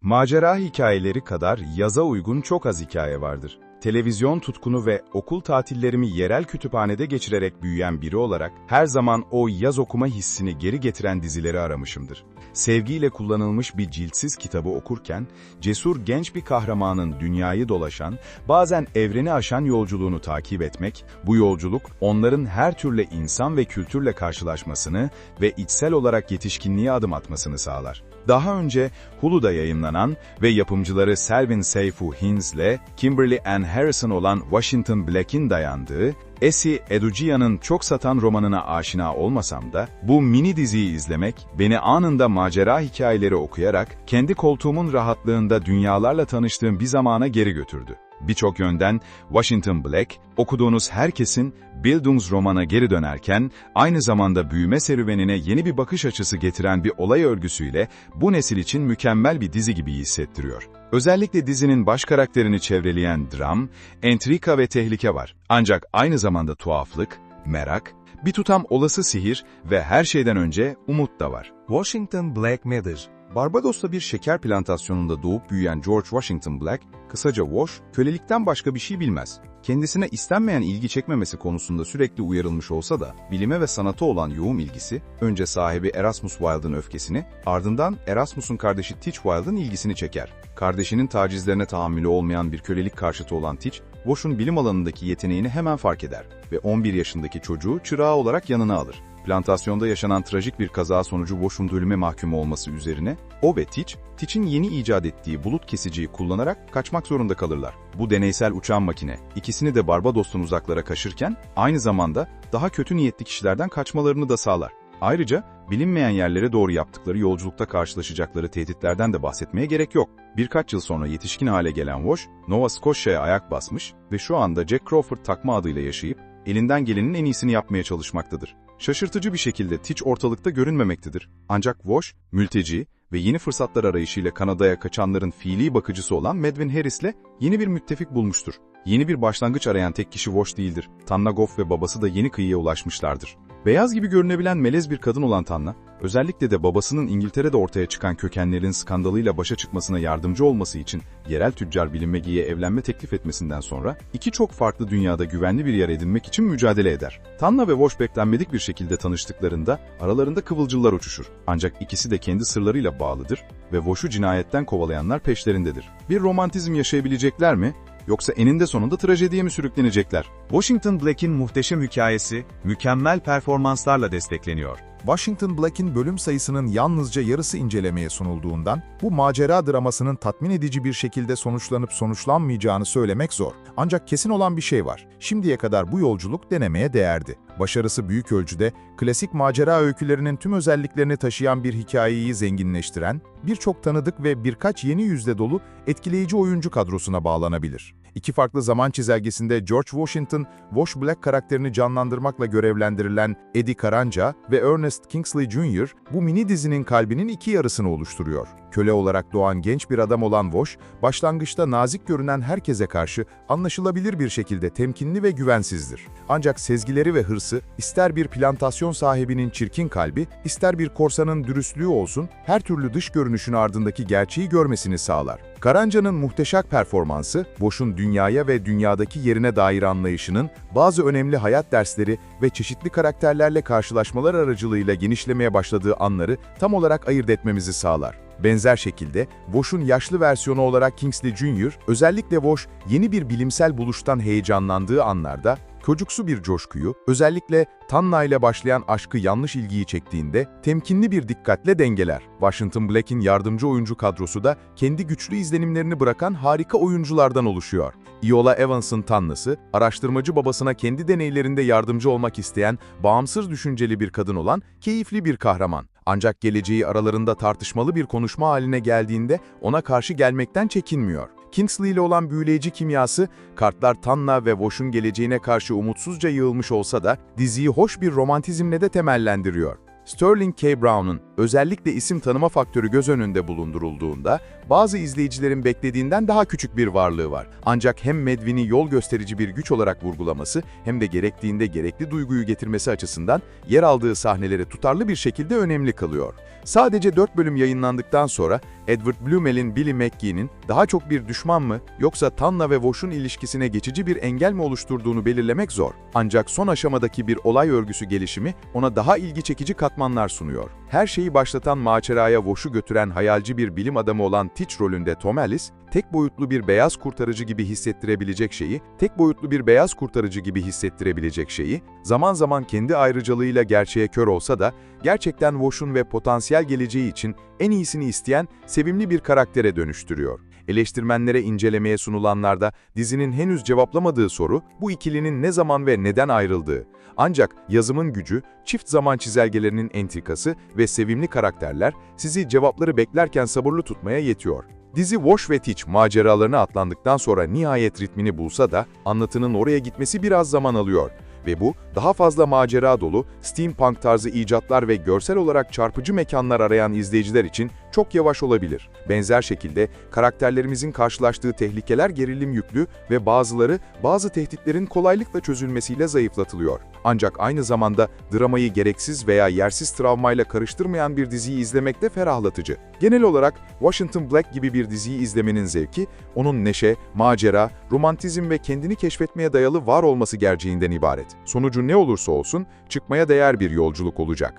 Macera hikayeleri kadar yaza uygun çok az hikaye vardır. Televizyon tutkunu ve okul tatillerimi yerel kütüphanede geçirerek büyüyen biri olarak her zaman o yaz okuma hissini geri getiren dizileri aramışımdır. Sevgiyle kullanılmış bir ciltsiz kitabı okurken, cesur genç bir kahramanın dünyayı dolaşan, bazen evreni aşan yolculuğunu takip etmek, bu yolculuk onların her türlü insan ve kültürle karşılaşmasını ve içsel olarak yetişkinliğe adım atmasını sağlar. Daha önce Hulu'da yayımlanan ve yapımcıları Selvin Seyfu Hins'le Kimberly Ann Harrison olan Washington Black'in dayandığı, Essie Edugia'nın çok satan romanına aşina olmasam da, bu mini diziyi izlemek, beni anında macera hikayeleri okuyarak, kendi koltuğumun rahatlığında dünyalarla tanıştığım bir zamana geri götürdü. Birçok yönden Washington Black, okuduğunuz herkesin Bildungsroman'a geri dönerken, aynı zamanda büyüme serüvenine yeni bir bakış açısı getiren bir olay örgüsüyle bu nesil için mükemmel bir dizi gibi hissettiriyor. Özellikle dizinin baş karakterini çevreleyen dram, entrika ve tehlike var. Ancak aynı zamanda tuhaflık, merak, bir tutam olası sihir ve her şeyden önce umut da var. Washington Black nedir? Barbados'ta bir şeker plantasyonunda doğup büyüyen George Washington Black, kısaca Wash, kölelikten başka bir şey bilmez. Kendisine istenmeyen ilgi çekmemesi konusunda sürekli uyarılmış olsa da, bilime ve sanata olan yoğun ilgisi, önce sahibi Erasmus Wilde'ın öfkesini, ardından Erasmus'un kardeşi Teach Wilde'ın ilgisini çeker. Kardeşinin tacizlerine tahammülü olmayan bir kölelik karşıtı olan Teach, Wash'un bilim alanındaki yeteneğini hemen fark eder ve 11 yaşındaki çocuğu çırağı olarak yanına alır. Plantasyonda yaşanan trajik bir kaza sonucu Wash'un ölüme mahkum olması üzerine, o ve Teach'in yeni icat ettiği bulut kesiciyi kullanarak kaçmak zorunda kalırlar. Bu deneysel uçan makine, ikisini de Barbados'tan uzaklara kaşırken, aynı zamanda daha kötü niyetli kişilerden kaçmalarını da sağlar. Ayrıca, bilinmeyen yerlere doğru yaptıkları yolculukta karşılaşacakları tehditlerden de bahsetmeye gerek yok. Birkaç yıl sonra yetişkin hale gelen Wash, Nova Scotia'ya ayak basmış ve şu anda Jack Crawford takma adıyla yaşayıp, elinden gelenin en iyisini yapmaya çalışmaktadır. Şaşırtıcı bir şekilde Teach ortalıkta görünmemektedir. Ancak Wash, mülteci ve yeni fırsatlar arayışıyla Kanada'ya kaçanların fiili bakıcısı olan Medwin Harris'le yeni bir müttefik bulmuştur. Yeni bir başlangıç arayan tek kişi Wash değildir. Tanna Goff ve babası da yeni kıyıya ulaşmışlardır. Beyaz gibi görünebilen melez bir kadın olan Tanna, özellikle de babasının İngiltere'de ortaya çıkan kökenlerin skandalıyla başa çıkmasına yardımcı olması için yerel tüccar Bill Maggie'ye evlenme teklif etmesinden sonra iki çok farklı dünyada güvenli bir yer edinmek için mücadele eder. Tanna ve Wash beklenmedik bir şekilde tanıştıklarında aralarında kıvılcımlar uçuşur. Ancak ikisi de kendi sırlarıyla bağlıdır ve Wash'u cinayetten kovalayanlar peşlerindedir. Bir romantizm yaşayabilecekler mi? Yoksa eninde sonunda trajediye mi sürüklenecekler? Washington Black'in muhteşem hikayesi, mükemmel performanslarla destekleniyor. Washington Black'in bölüm sayısının yalnızca yarısı incelemeye sunulduğundan, bu macera dramasının tatmin edici bir şekilde sonuçlanıp sonuçlanmayacağını söylemek zor. Ancak kesin olan bir şey var. Şimdiye kadar bu yolculuk denemeye değerdi. Başarısı büyük ölçüde, klasik macera öykülerinin tüm özelliklerini taşıyan bir hikayeyi zenginleştiren, birçok tanıdık ve birkaç yeni yüzle dolu etkileyici oyuncu kadrosuna bağlanabilir. İki farklı zaman çizelgesinde George Washington, Wash Black karakterini canlandırmakla görevlendirilen Eddie Caranja ve Ernest Kingsley Jr. bu mini dizinin kalbinin iki yarısını oluşturuyor. Köle olarak doğan genç bir adam olan Wash, başlangıçta nazik görünen herkese karşı anlaşılabilir bir şekilde temkinli ve güvensizdir. Ancak sezgileri ve hırsı, ister bir plantasyon sahibinin çirkin kalbi, ister bir korsanın dürüstlüğü olsun, her türlü dış görünüşün ardındaki gerçeği görmesini sağlar. Caranja'nın muhteşem performansı, Wash'un dünyaya ve dünyadaki yerine dair anlayışının, bazı önemli hayat dersleri ve çeşitli karakterlerle karşılaşmalar aracılığıyla genişlemeye başladığı anları tam olarak ayırt etmemizi sağlar. Benzer şekilde, Wash'un yaşlı versiyonu olarak Kingsley Jr., özellikle Wash yeni bir bilimsel buluştan heyecanlandığı anlarda, çocuksu bir coşkuyu, özellikle Tanna ile başlayan aşkı yanlış ilgiyi çektiğinde, temkinli bir dikkatle dengeler. Washington Black'in yardımcı oyuncu kadrosu da kendi güçlü izlenimlerini bırakan harika oyunculardan oluşuyor. Iola Evans'ın Tanna'sı, araştırmacı babasına kendi deneylerinde yardımcı olmak isteyen, bağımsız düşünceli bir kadın olan keyifli bir kahraman. Ancak geleceği aralarında tartışmalı bir konuşma haline geldiğinde ona karşı gelmekten çekinmiyor. Kingsley ile olan büyüleyici kimyası, kartlar Tanna ve Wash'un geleceğine karşı umutsuzca yığılmış olsa da diziyi hoş bir romantizmle de temellendiriyor. Sterling K. Brown'un Özellikle isim tanıma faktörü göz önünde bulundurulduğunda, bazı izleyicilerin beklediğinden daha küçük bir varlığı var. Ancak hem Medvin'i yol gösterici bir güç olarak vurgulaması, hem de gerektiğinde gerekli duyguyu getirmesi açısından yer aldığı sahneleri tutarlı bir şekilde önemli kılıyor. Sadece 4 bölüm yayınlandıktan sonra, Edward Bluemel'in Billy McGee'nin daha çok bir düşman mı, yoksa Tan'la ve Wash'un ilişkisine geçici bir engel mi oluşturduğunu belirlemek zor. Ancak son aşamadaki bir olay örgüsü gelişimi ona daha ilgi çekici katmanlar sunuyor. Her şeyi başlatan maceraya Wash'u götüren hayalci bir bilim adamı olan Teach rolünde Tom Ellis, tek boyutlu bir beyaz kurtarıcı gibi hissettirebilecek şeyi, zaman zaman kendi ayrıcalığıyla gerçeğe kör olsa da, gerçekten Wash'un ve potansiyel geleceği için en iyisini isteyen sevimli bir karaktere dönüştürüyor. Eleştirmenlere incelemeye sunulanlarda dizinin henüz cevaplamadığı soru, bu ikilinin ne zaman ve neden ayrıldığı. Ancak yazımın gücü, çift zaman çizelgelerinin entrikası ve sevimli karakterler sizi cevapları beklerken sabırlı tutmaya yetiyor. Dizi Wash ve Teach maceralarına atlandıktan sonra nihayet ritmini bulsa da anlatının oraya gitmesi biraz zaman alıyor. Ve bu, daha fazla macera dolu, steampunk tarzı icatlar ve görsel olarak çarpıcı mekanlar arayan izleyiciler için çok yavaş olabilir. Benzer şekilde, karakterlerimizin karşılaştığı tehlikeler gerilim yüklü ve bazı tehditlerin kolaylıkla çözülmesiyle zayıflatılıyor. Ancak aynı zamanda dramayı gereksiz veya yersiz travmayla karıştırmayan bir diziyi izlemek de ferahlatıcı. Genel olarak Washington Black gibi bir diziyi izlemenin zevki, onun neşe, macera, romantizm ve kendini keşfetmeye dayalı var olması gerçeğinden ibaret. Sonucu ne olursa olsun, çıkmaya değer bir yolculuk olacak.